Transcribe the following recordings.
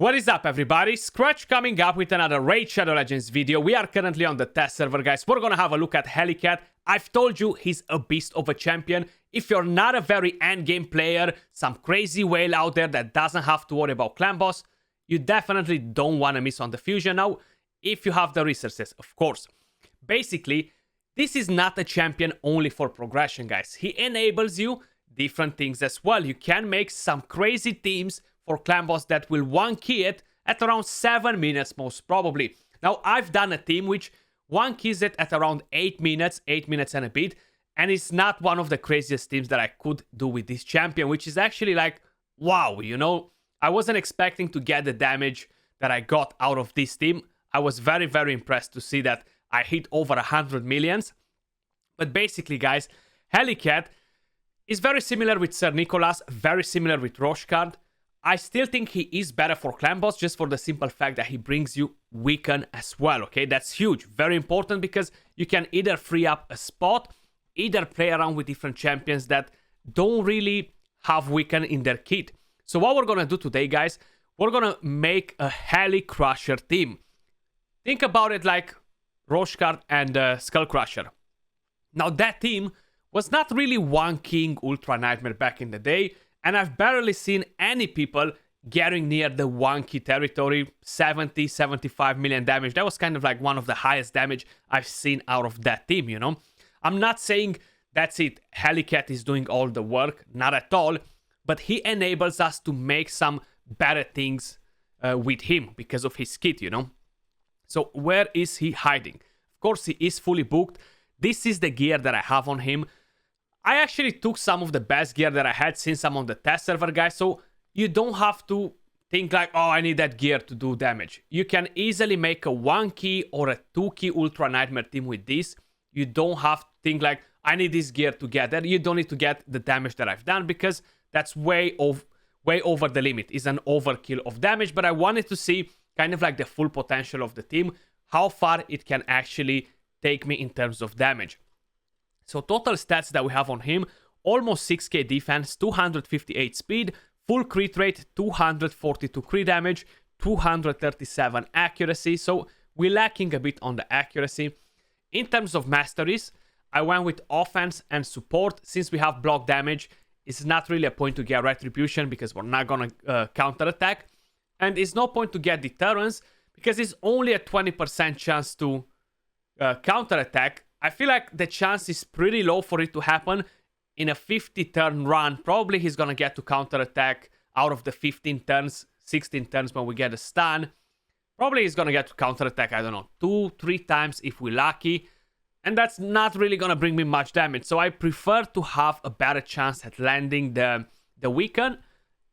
What is up, everybody? Skratch coming up with another Raid Shadow Legends video. We are currently on the test server, guys. We're gonna have a look at Helicat. I've told you he's a beast of a champion. If you're not a very endgame player, some crazy whale out there that doesn't have to worry about clan boss, you definitely don't want to miss on the fusion now, if you have the resources, of course. Basically, this is not a champion only for progression, guys. He enables you different things as well. You can make some crazy teams for clan boss that will one key it at around 7 minutes most probably. Now, I've done a team which one keys it at around 8 minutes and a bit, and it's not one of the craziest teams that I could do with this champion, which is actually like, wow, you know? I wasn't expecting to get the damage that I got out of this team. I was very, very impressed to see that I hit over 100 millions. But basically, guys, Helicat is very similar with Sir Nicholas, very similar with Roshcard. I still think he is better for clan boss just for the simple fact that he brings you weaken as well, okay? That's huge, very important, because you can either free up a spot, either play around with different champions that don't really have weaken in their kit. So what we're gonna do today, guys, we're gonna make a Heli Crusher team. Think about it like Roshcard and Skull Crusher. Now that team was not really one king Ultra Nightmare back in the day, and I've barely seen any people getting near the 1 key territory, 70, 75 million damage. That was kind of like one of the highest damage I've seen out of that team, you know? I'm not saying that's it, Helicat is doing all the work, not at all, but he enables us to make some better things with him because of his kit, you know? So where is he hiding? Of course, he is fully booked. This is the gear that I have on him. I actually took some of the best gear that I had since I'm on the test server, guys, so you don't have to think like, oh, I need that gear to do damage. You can easily make a 1 key or a 2 key Ultra Nightmare team with this. You don't have to think like, I need this gear to get that. You don't need to get the damage that I've done because that's way over the limit. It's an overkill of damage, but I wanted to see kind of like the full potential of the team, how far it can actually take me in terms of damage. So total stats that we have on him, almost 6k defense, 258 speed, full crit rate, 242 crit damage, 237 accuracy. So we're lacking a bit on the accuracy. In terms of masteries, I went with offense and support. Since we have block damage, it's not really a point to get retribution because we're not gonna counter attack. And it's no point to get deterrence because it's only a 20% chance to counter attack. I feel like the chance is pretty low for it to happen in a 50 turn run. Probably he's gonna get to counter attack out of the 15 turns, 16 turns when we get a stun. Probably he's gonna get to counter attack, I don't know, 2-3 times if we're lucky. And that's not really gonna bring me much damage. So I prefer to have a better chance at landing the weaken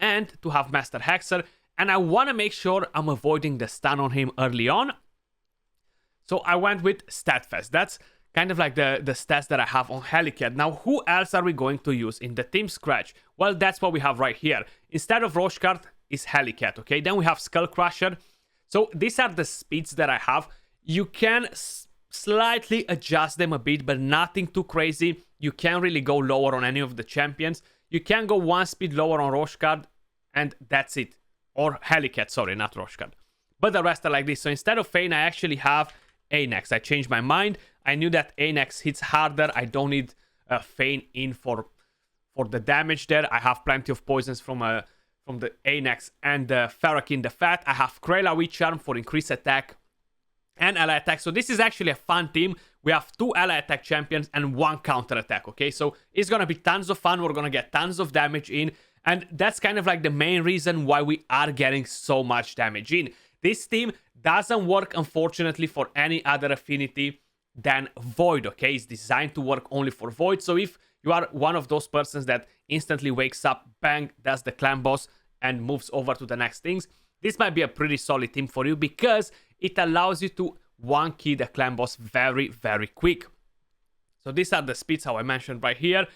and to have Master Hexer. And I wanna make sure I'm avoiding the stun on him early on. So I went with Statfest. That's kind of like the stats that I have on Helicat. Now, who else are we going to use in the team Skratch? Well, that's what we have right here. Instead of Roshcard, is Helicat, okay? Then we have Skull Crusher. So these are the speeds that I have. You can slightly adjust them a bit, but nothing too crazy. You can't really go lower on any of the champions. You can go 1 speed lower on Roshcard, and that's it. Or Helicat, sorry, not Roshcard. But the rest are like this. So instead of Fane, I actually have Anax. I changed my mind. I knew that Anax hits harder. I don't need Fane in for the damage there. I have plenty of poisons from the Anax and Farrakhan the Fat. I have Krayla Witch Charm for increased attack and ally attack. So this is actually a fun team. We have 2 ally attack champions and 1 counter attack, okay? So it's gonna be tons of fun. We're gonna get tons of damage in. And that's kind of like the main reason why we are getting so much damage in. This team doesn't work, unfortunately, for any other affinity than Void, okay? It's designed to work only for Void. So if you are one of those persons that instantly wakes up, bang, does the clan boss and moves over to the next things, this might be a pretty solid team for you because it allows you to 1 key the clan boss very, very quick. So these are the speeds how I mentioned right here.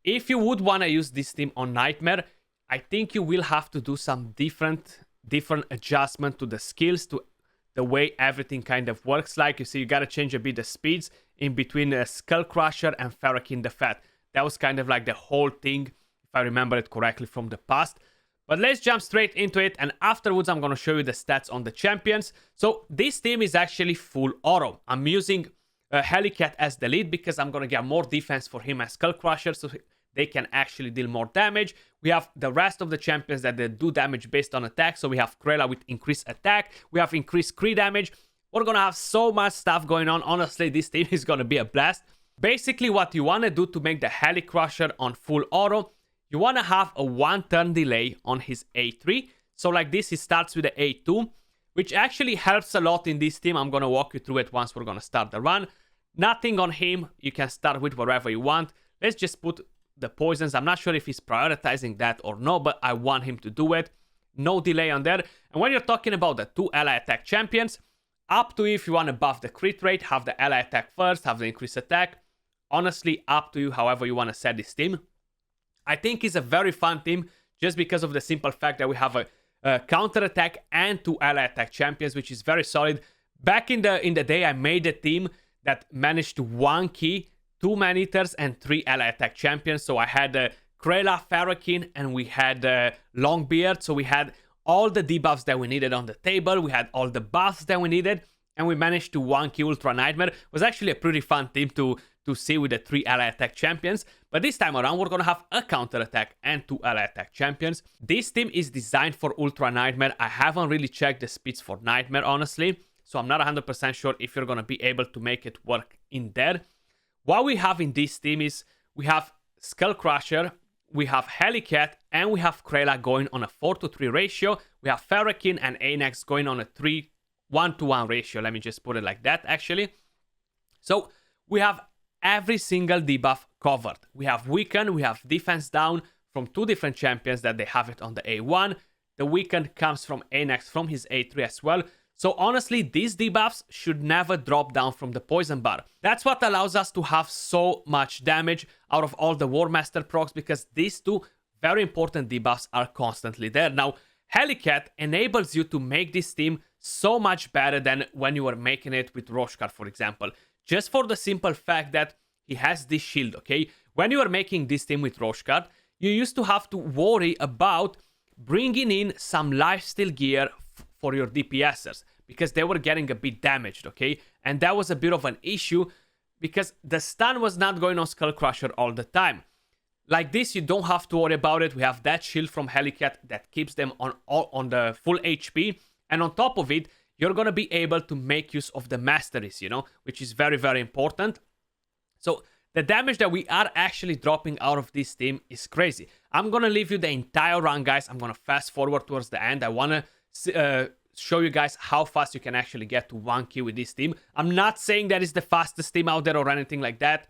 If you would want to use this team on Nightmare, I think you will have to do some different adjustment to the skills, to the way everything kind of works. Like you see, you gotta change a bit the speeds in between Skull Crusher and Farrakhan the Fat. That was kind of like the whole thing, if I remember it correctly from the past. But let's jump straight into it, and afterwards I'm going to show you the stats on the champions. So this team is actually full auto. I'm using Helicat as the lead because I'm going to get more defense for him as Skull Crusher, so they can actually deal more damage. We have the rest of the champions that they do damage based on attack. So we have Krayla with increased attack. We have increased crit damage. We're going to have so much stuff going on. Honestly, this team is going to be a blast. Basically, what you want to do to make the Heli Crusher on full auto, you want to have a 1 turn delay on his A3. So like this, he starts with the A2, which actually helps a lot in this team. I'm going to walk you through it once we're going to start the run. Nothing on him. You can start with whatever you want. Let's just put the poisons. I'm not sure if he's prioritizing that or no, but I want him to do it. No delay on there. And when you're talking about the 2 ally attack champions, up to you if you want to buff the crit rate, have the ally attack first, have the increased attack. Honestly, up to you however you want to set this team. I think it's a very fun team just because of the simple fact that we have a counter attack and 2 ally attack champions, which is very solid. Back in the day, I made a team that managed to 1 key 2 man-eaters and 3 ally attack champions. So I had Krayla, Farrakhan, and we had Longbeard. So we had all the debuffs that we needed on the table. We had all the buffs that we needed. And we managed to 1-key Ultra Nightmare. It was actually a pretty fun team to see with the 3 ally attack champions. But this time around, we're going to have a counter attack and 2 ally attack champions. This team is designed for Ultra Nightmare. I haven't really checked the speeds for Nightmare, honestly. So I'm not 100% sure if you're going to be able to make it work in there. What we have in this team is we have Skull Crusher, we have Helicat, and we have Krayla going on a 4-to-3 ratio. We have Farrakhan and Anax going on a 1-to-1 ratio. Let me just put it like that, actually. So we have every single debuff covered. We have Weaken, we have Defense Down from 2 different champions that they have it on the A1. The Weaken comes from Anax from his A3 as well. So honestly, these debuffs should never drop down from the poison bar. That's what allows us to have so much damage out of all the War Master procs, because these 2 very important debuffs are constantly there. Now, Helicat enables you to make this team so much better than when you were making it with Roshkar, for example. Just for the simple fact that he has this shield, okay? When you were making this team with Roshkar, you used to have to worry about bringing in some lifesteal gear for your DPSers, because they were getting a bit damaged, okay? And that was a bit of an issue because the stun was not going on Skull Crusher all the time. Like this, you don't have to worry about it. We have that shield from Helicat that keeps them on the full HP. And on top of it, you're going to be able to make use of the masteries, you know, which is very, very important. So the damage that we are actually dropping out of this team is crazy. I'm going to leave you the entire run, guys. I'm going to fast forward towards the end. I want to show you guys how fast you can actually get to 1 kill with this team. I'm not saying that is the fastest team out there or anything like that.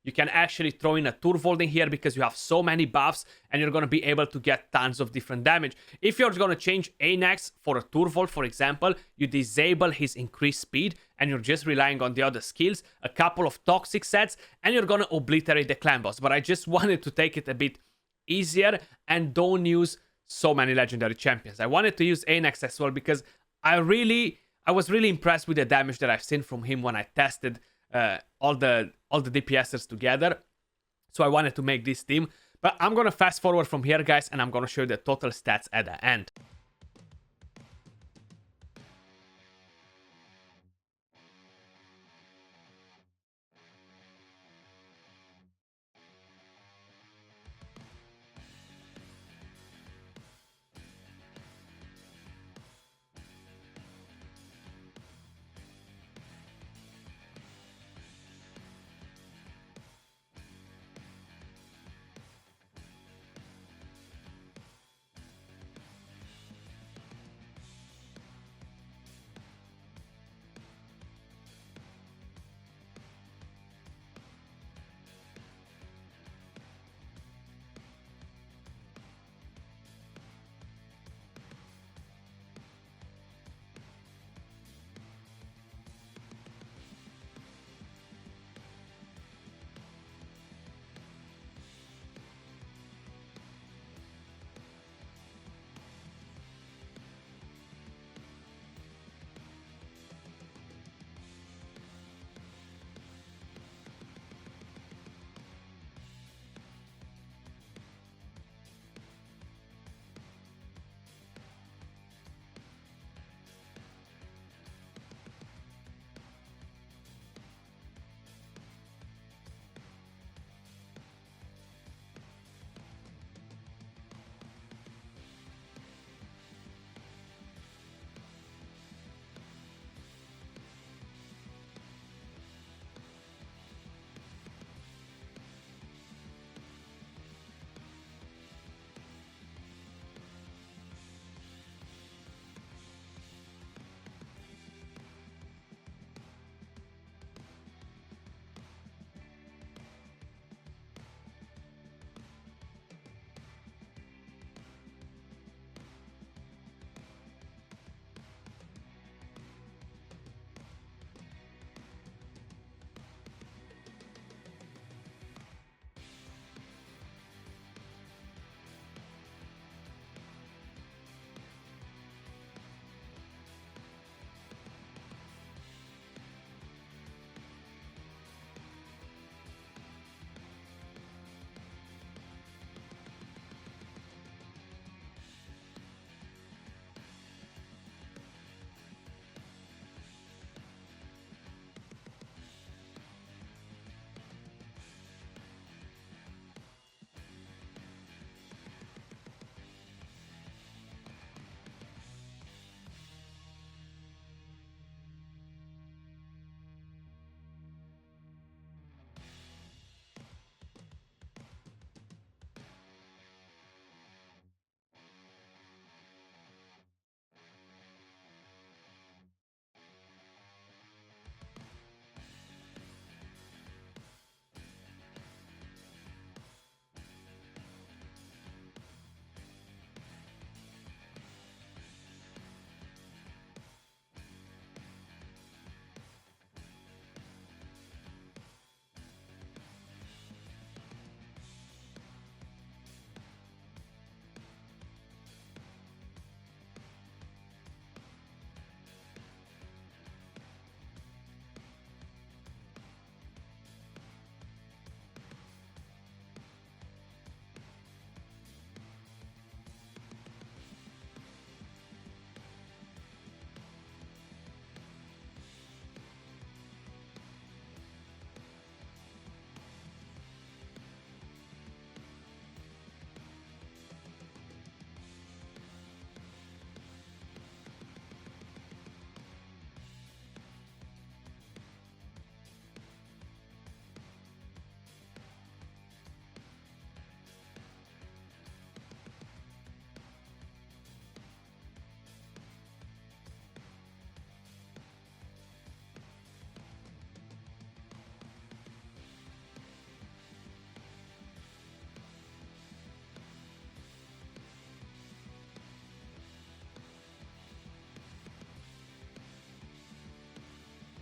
You can actually throw in a Turvold in here because you have so many buffs and you're going to be able to get tons of different damage. If you're going to change Anax for a Turvold, for example, you disable his increased speed and you're just relying on the other skills, a couple of toxic sets, and you're going to obliterate the clan boss. But I just wanted to take it a bit easier and don't use so many legendary champions. I wanted to use Anax as well because I was really impressed with the damage that I've seen from him when I tested all the DPSers together. So I wanted to make this team. But I'm gonna fast forward from here, guys, and I'm gonna show you the total stats at the end.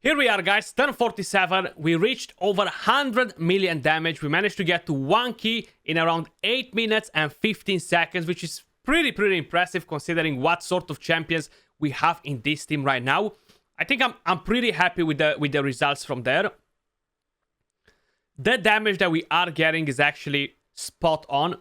Here we are, guys, turn 47. We reached over 100 million damage. We managed to get to 1 key in around 8 minutes and 15 seconds, which is pretty impressive considering what sort of champions we have in this team right now. I think I'm pretty happy with the results from there. The damage that we are getting is actually spot on.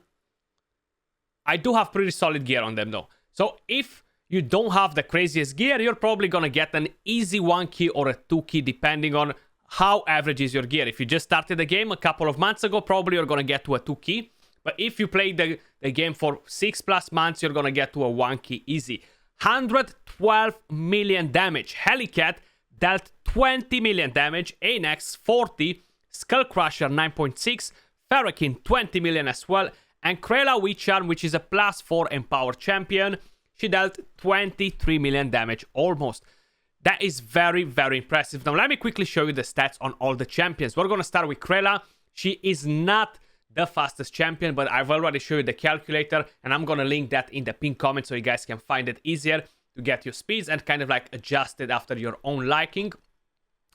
I do have pretty solid gear on them though. So if you don't have the craziest gear, you're probably gonna get an easy 1 key or a 2 key depending on how average is your gear. If you just started the game a couple of months ago, probably you're gonna get to a 2 key. But if you play the game for 6+ months, you're gonna get to a 1 key easy. 112 million damage. Helicat dealt 20 million damage. Anax 40. Skullcrusher 9.6. Farrakhan 20 million as well. And Krela Witcharm, which is a +4 empower champion, she dealt 23 million damage almost. That is very impressive. Now let me quickly show you the stats on all the champions. We're gonna start with Krela. She is not the fastest champion, but I've already showed you the calculator, and I'm gonna link that in the pinned comment so you guys can find it easier to get your speeds and kind of like adjust it after your own liking.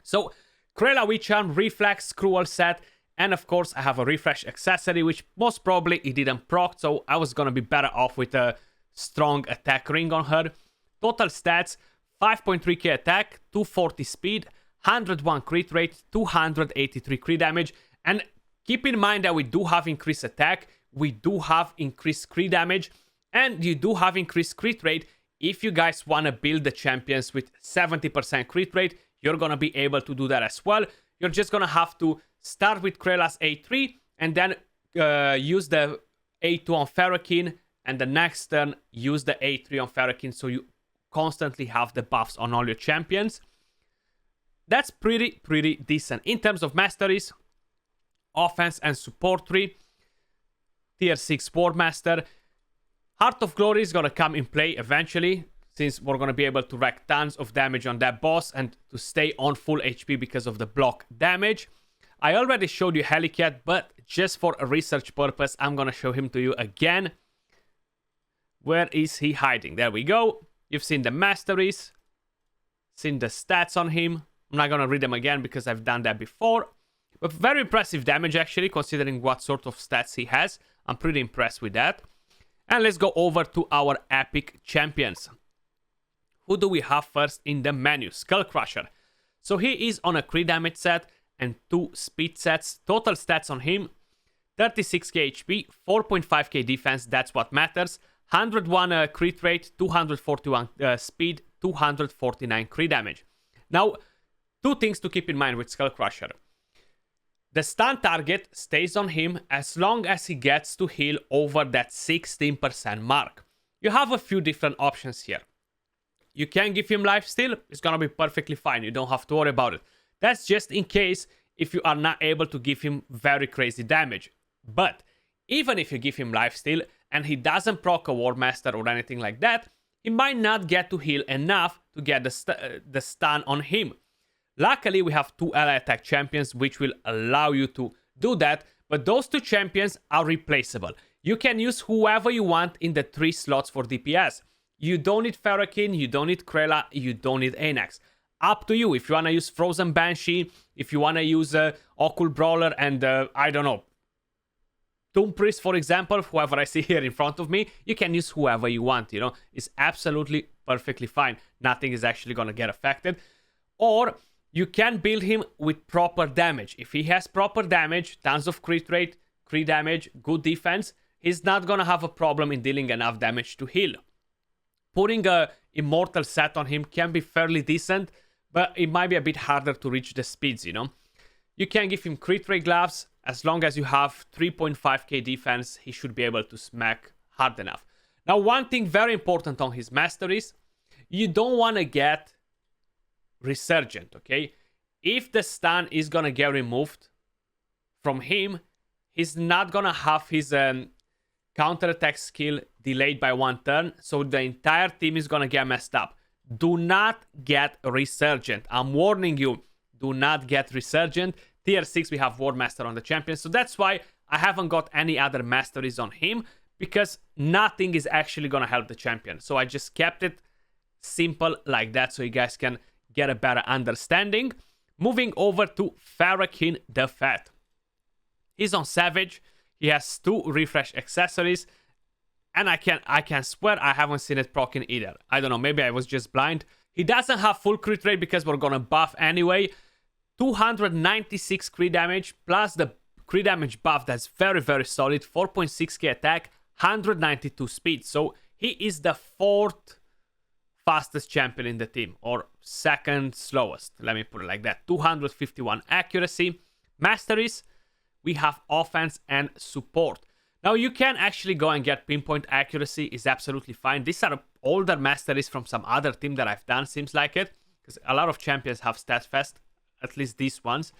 So Krela Witcharm, Reflex, Cruel set, and of course I have a refresh accessory, which most probably it didn't proc, so I was gonna be better off with a strong attack ring on her. Total stats: 5.3k attack, 240 speed, 101 crit rate, 283 crit damage. And keep in mind that we do have increased attack, we do have increased crit damage, and you do have increased crit rate. If you guys want to build the champions with 70% crit rate, you're going to be able to do that as well. You're just going to have to start with Krela's A3 and then use the A2 on Farrakhan, and the next turn use the A3 on Farrakhan, so you constantly have the buffs on all your champions. That's pretty decent. In terms of masteries, offense and support tree, tier 6 Wardmaster. Heart of Glory is gonna come in play eventually, since we're gonna be able to wreak tons of damage on that boss and to stay on full HP because of the block damage. I already showed you Helicat, but just for a research purpose, I'm gonna show him to you again. Where is he hiding? There we go. You've seen the masteries, seen the stats on him. I'm not gonna read them again because I've done that before. But very impressive damage actually, considering what sort of stats he has. I'm pretty impressed with that. And let's go over to our epic champions. Who do we have first in the menu? Skullcrusher. So he is on a crit damage set and 2 speed sets. Total stats on him: 36k HP, 4.5k defense, that's what matters. 101 crit rate, 241 speed, 249 crit damage. Now, 2 things to keep in mind with Skullcrusher. The stun target stays on him as long as he gets to heal over that 16% mark. You have a few different options here. You can give him lifesteal, it's gonna be perfectly fine, you don't have to worry about it. That's just in case if you are not able to give him very crazy damage. But even if you give him lifesteal and he doesn't proc a Wardmaster or anything like that, he might not get to heal enough to get the stun on him. Luckily, we have 2 ally attack champions which will allow you to do that, but those 2 champions are replaceable. You can use whoever you want in the 3 slots for DPS. You don't need Farrakhan, you don't need Krela, you don't need Anax. Up to you. If you want to use Frozen Banshee, if you want to use Occult Brawler and, I don't know, Tomb Priest, for example, whoever I see here in front of me, you can use whoever you want, you know. It's absolutely perfectly fine. Nothing is actually going to get affected. Or you can build him with proper damage. If he has proper damage, tons of crit rate, crit damage, good defense, he's not going to have a problem in dealing enough damage to heal. Putting a Immortal set on him can be fairly decent, but it might be a bit harder to reach the speeds, you know. You can give him crit rate gloves. As long as you have 3.5k defense, he should be able to smack hard enough. Now, one thing very important on his masteries, you don't want to get Resurgent, okay? If the stun is gonna get removed from him, he's not gonna have his counterattack skill delayed by 1 turn, so the entire team is gonna get messed up. Do not get Resurgent. I'm warning you, do not get Resurgent. Tier 6, we have Wardmaster on the champion, so that's why I haven't got any other masteries on him, because nothing is actually gonna help the champion. So I just kept it simple like that, so you guys can get a better understanding. Moving over to Farrakhan the Fat. He's on Savage. He has 2 refresh accessories. And I can swear I haven't seen it proccing either. I don't know, maybe I was just blind. He doesn't have full crit rate because we're gonna buff anyway. 296 crit damage plus the crit damage buff that's very, very solid. 4.6k attack, 192 speed. So he is the 4th fastest champion in the team, or 2nd slowest. Let me put it like that. 251 accuracy. Masteries, we have offense and support. Now, you can actually go and get pinpoint accuracy, is absolutely fine. These are older masteries from some other team that I've done, seems like it. Because a lot of champions have StatFest, at least these ones.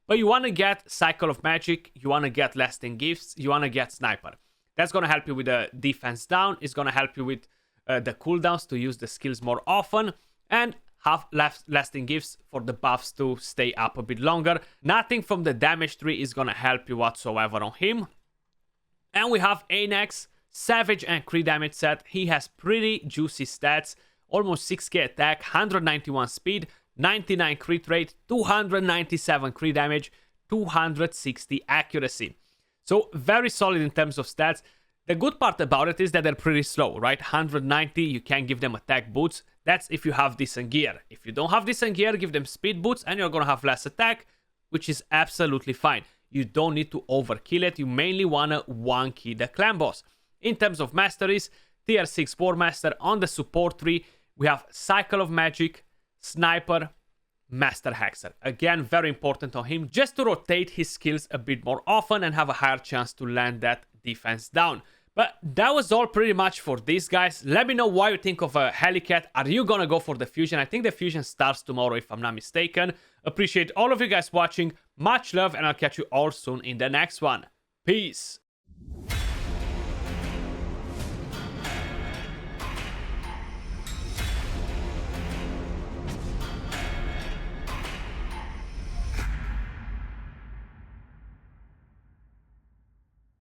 But you want to get Cycle of Magic, you want to get Lasting Gifts, you want to get Sniper. That's going to help you with the defense down, it's going to help you with the cooldowns to use the skills more often, and have lasting gifts for the buffs to stay up a bit longer. Nothing from the damage tree is going to help you whatsoever on him. And we have Anax, Savage and crit damage set. He has pretty juicy stats. Almost 6k attack, 191 speed, 99 crit rate, 297 crit damage, 260 accuracy. So very solid in terms of stats. The good part about it is that they're pretty slow, right? 190, you can give them attack boots. That's if you have decent gear. If you don't have decent gear, give them speed boots and you're going to have less attack, which is absolutely fine. You don't need to overkill it. You mainly want to one-key the clan boss. In terms of masteries, tier 6 War Master. On the support tree, we have Cycle of Magic, Sniper, Master Hexer. Again, very important on him, just to rotate his skills a bit more often and have a higher chance to land that defense down. But that was all pretty much for these guys. Let me know what you think of a Helicat. Are you gonna go for the fusion? I think the fusion starts tomorrow if I'm not mistaken. Appreciate all of you guys watching. Much love, and I'll catch you all soon in the next one. Peace.